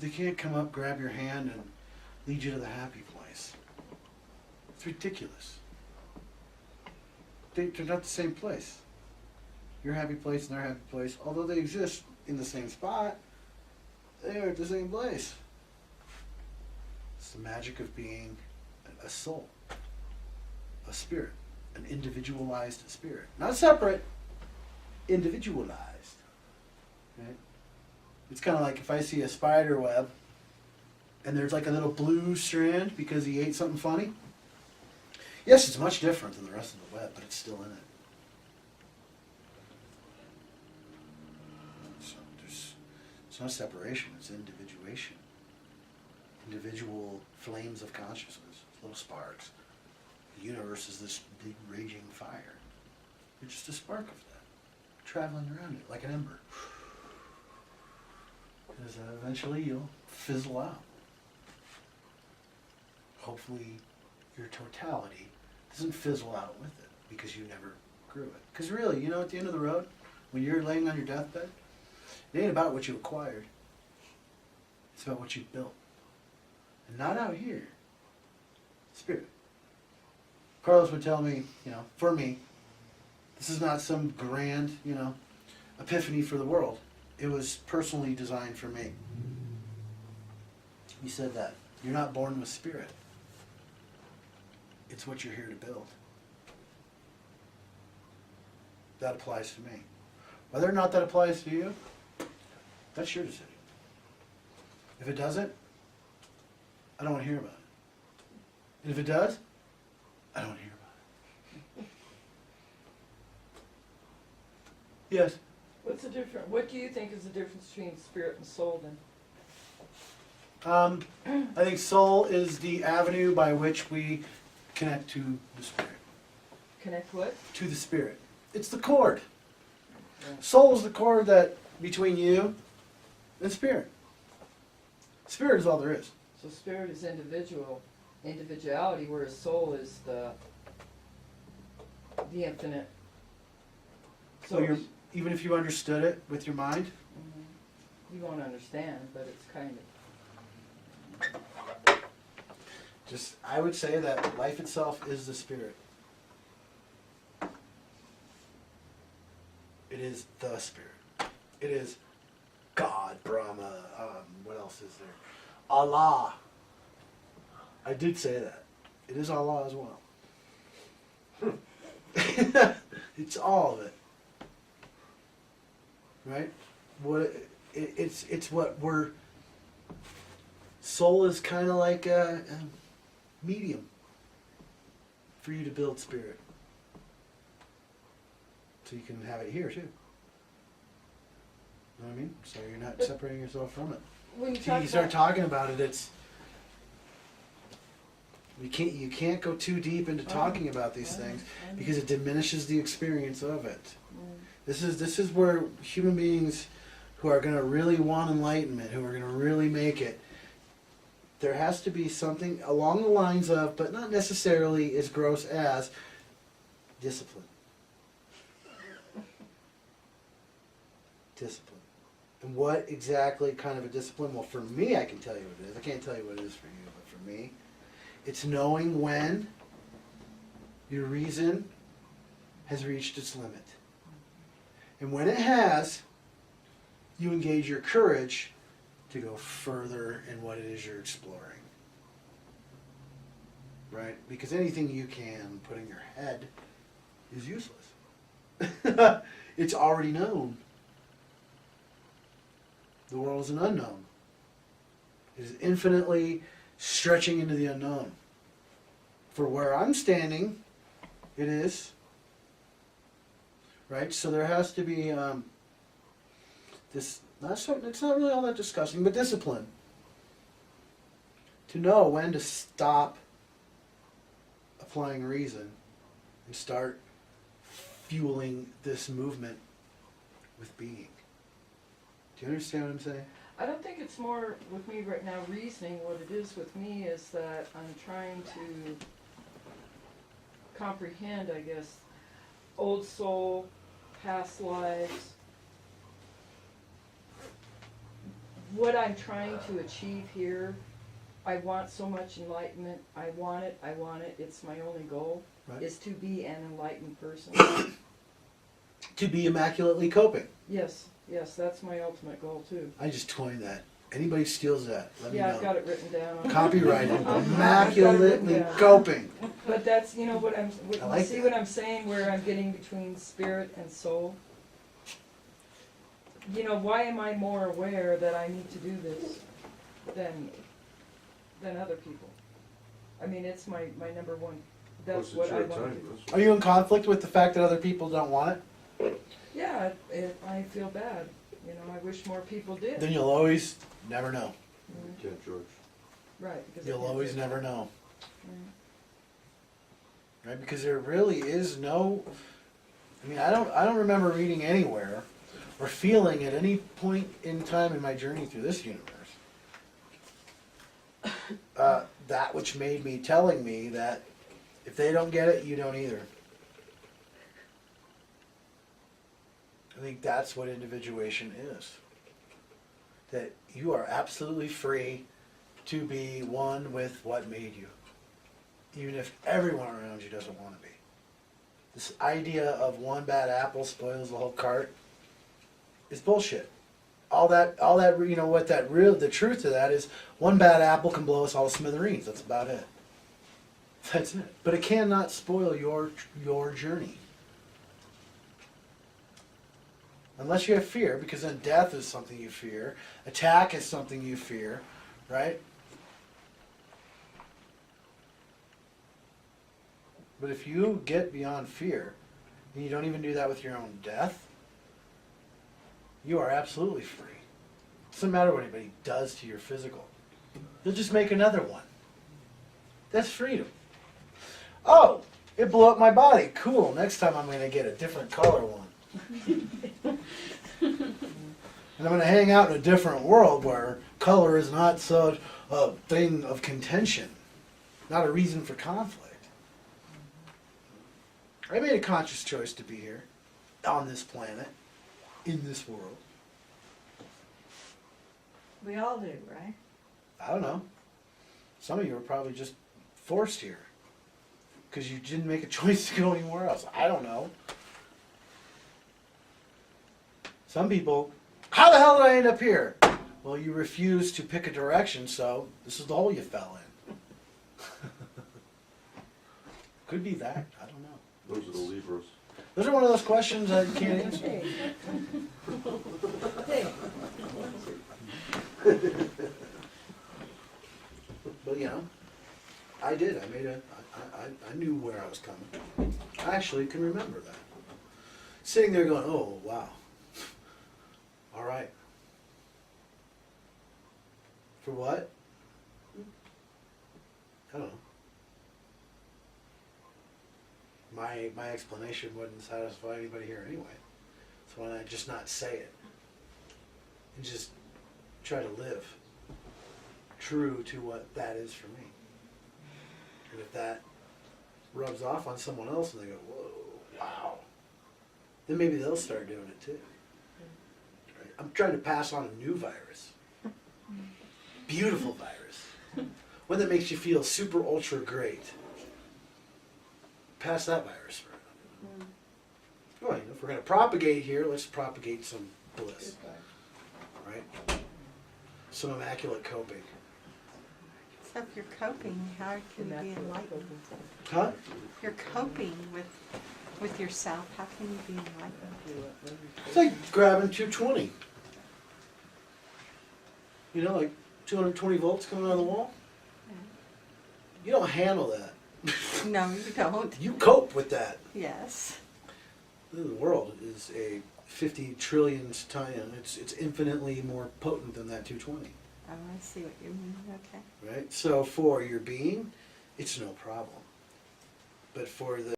They can't come up, grab your hand, and lead you to the happy place. It's ridiculous. They're not the same place. Your happy place and their happy place, although they exist in the same spot, they are at the same place. It's the magic of being a soul, a spirit, an individualized spirit. Not separate, individualized. Right? It's kind of like if I see a spider web and there's like a little blue strand because he ate something funny. Yes, it's much different than the rest of the web, but it's still in it. So it's not separation, it's individuation. Individual flames of consciousness, little sparks. The universe is this big raging fire. You're just a spark of that, traveling around it like an ember. Because eventually you'll fizzle out. Hopefully your totality doesn't fizzle out with it because you never grew it. Because really, you know, at the end of the road, when you're laying on your deathbed, it ain't about what you acquired. It's about what you built. And not out here. Spirit. Carlos would tell me, you know, for me, this is not some grand, you know, epiphany for the world. It was personally designed for me. He said that. You're not born with spirit. It's what you're here to build. That applies to me. Whether or not that applies to you, that's your decision. If it doesn't, I don't want to hear about it. And if it does, I don't want to hear about it. Yes? What's the difference? What do you think is the difference between spirit and soul then? I think soul is the avenue by which we connect to the spirit. Connect what? To the spirit. It's the cord. Yeah. Soul is the cord that between you and spirit. Spirit is all there is. So spirit is individuality, whereas soul is the infinite. So you're, even if you understood it with your mind, you won't understand, but it's kind of. just I would say that life itself is the spirit. It is the spirit. It is God, Brahma, what else is there? Allah. I did say that. It is Allah as well. It's all of it. Right? It's what we're... Soul is kind of like a medium for you to build spirit. So you can have it here too. You know what I mean? So you're not separating yourself from it. When See, you start talking about it, it's... You can't go too deep into talking about these things because it diminishes the experience of it. This is where human beings who are going to really want enlightenment, who are going to really make it, there has to be something along the lines of, but not necessarily as gross as, discipline. Discipline. And what exactly kind of a discipline? Well, for me, I can tell you what it is. I can't tell you what it is for you, but for me, it's knowing when your reason has reached its limit. And when it has, you engage your courage to go further in what it is you're exploring. Right? Because anything you can put in your head is useless. It's already known. The world is an unknown. It is infinitely stretching into the unknown. For where I'm standing, it is. Right? So there has to be this, it's not really all that disgusting, but discipline. To know when to stop applying reason and start fueling this movement with being. Do you understand what I'm saying? I don't think it's more with me right now reasoning. What it is with me is that I'm trying to comprehend, I guess, old soul, past lives, what I'm trying to achieve here, I want so much enlightenment. I want it. It's my only goal, Right. is to be an enlightened person. To be immaculately coping. Yes, that's my ultimate goal too. I just coined that. Anybody steals that, let me know. Yeah, I've got it written down. Copyrighted. I've got it written Immaculately down. coping. But that's, you know, I like see that. what I'm saying, where I'm getting between spirit and soul? You know, why am I more aware that I need to do this than other people? I mean, it's my number one, that's what I want to do. Are you in conflict with the fact that other people don't want it? Yeah, I feel bad, you know, I wish more people did. Then you'll always never know. Mhm. Can't judge. Right. Because You'll always never know. Mm. Right? Because there really is no, I mean, I don't remember reading anywhere or feeling at any point in time in my journey through this universe that which made me telling me that if they don't get it, you don't either. I think that's what individuation is. That you are absolutely free to be one with what made you, even if everyone around you doesn't want to be. This idea of one bad apple spoils the whole cart is bullshit. All that, you know what the truth of that is, one bad apple can blow us all to smithereens. That's about it. That's it. But it cannot spoil your journey. Unless you have fear, because then death is something you fear. Attack is something you fear, right? But if you get beyond fear, and you don't even do that with your own death, you are absolutely free. It doesn't matter what anybody does to your physical. You'll just make another one. That's freedom. Oh, it blew up my body. Cool. Next time I'm going to get a different color one. And I'm going to hang out in a different world where color is not such a thing of contention, not a reason for conflict. I made a conscious choice to be here, on this planet, in this world. We all do, right? I don't know. Some of you were probably just forced here because you didn't make a choice to go anywhere else. I don't know. Some people, how the hell did I end up here? Well, you refused to pick a direction, so this is the hole you fell in. Could be that. I don't know. Those are the Libras. Those are one of those questions I can't answer. Hey. Hey. But you know, I did. I knew where I was coming. I actually can remember that. Sitting there going, oh, wow. All right. For what? I don't know. My explanation wouldn't satisfy anybody here anyway. So why not just not say it? And just try to live true to what that is for me. And if that rubs off on someone else and they go, whoa, wow, then maybe they'll start doing it too. Right? I'm trying to pass on a new virus. Beautiful virus. One that makes you feel super ultra great. Pass that virus around. Well, you know, if we're going to propagate here, let's propagate some bliss. Right? Some immaculate coping. So if you're coping, how can you be enlightened? Huh? If you're coping with yourself, how can you be enlightened? It's like grabbing 220. You know, like 220 volts coming out of the wall. You don't handle that. No, you don't. You cope with that. Yes. The world is a 50 trillionth time. It's infinitely more potent than that 220. Oh, I see what you mean. Okay. Right? So for your being, it's no problem. But for the